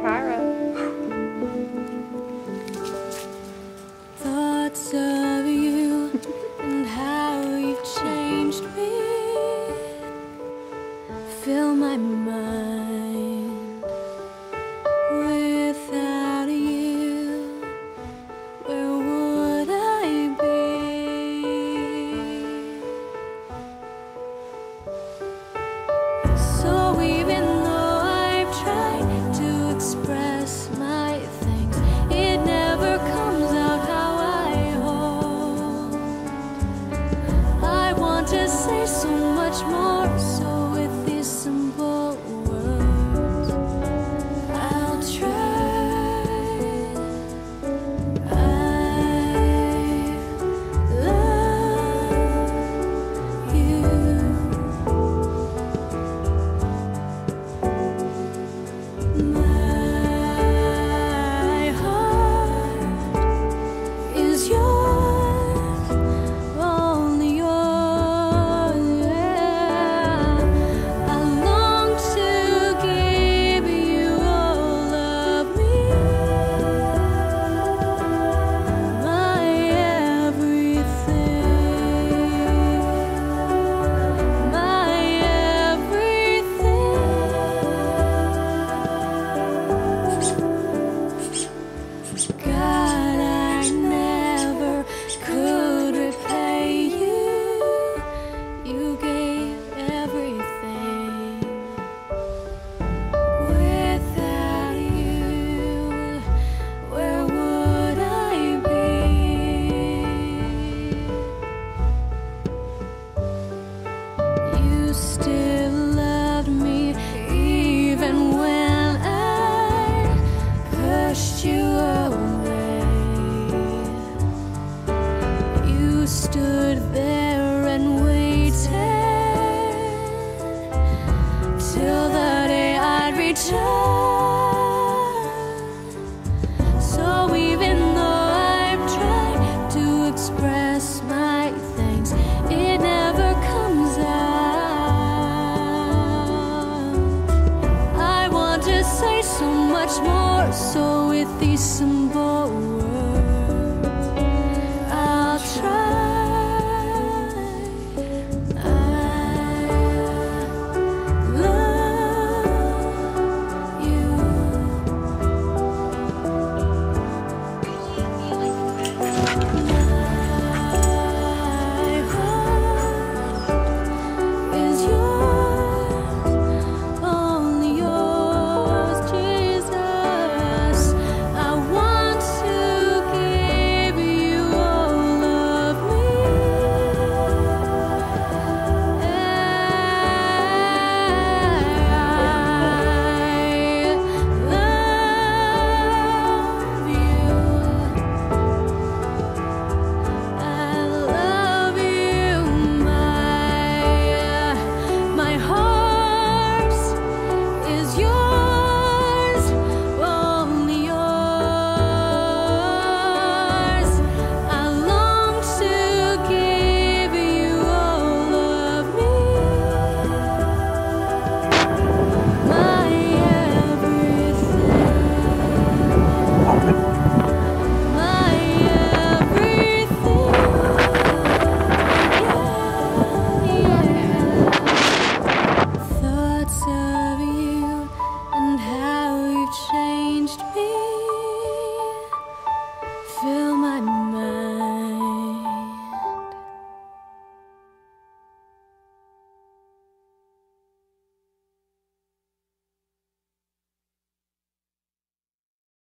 Kyra. Thoughts of you and how you've changed me fill my mind. Without you, where would I be? So even though I've tried to express my things, it never comes out how I hope. I want to say so much more, so with these simple words, I'll try. I love you. My heart is yours, only yours. I long to give you all of me, my everything, my everything. God, I never could repay you. You gave everything. Without you, where would I be? You still loved me even when I pushed you away. You stood there and waited till the day I'd return. So even though I've tried to express my things, it never comes out. I want to say so much more, so with these symbols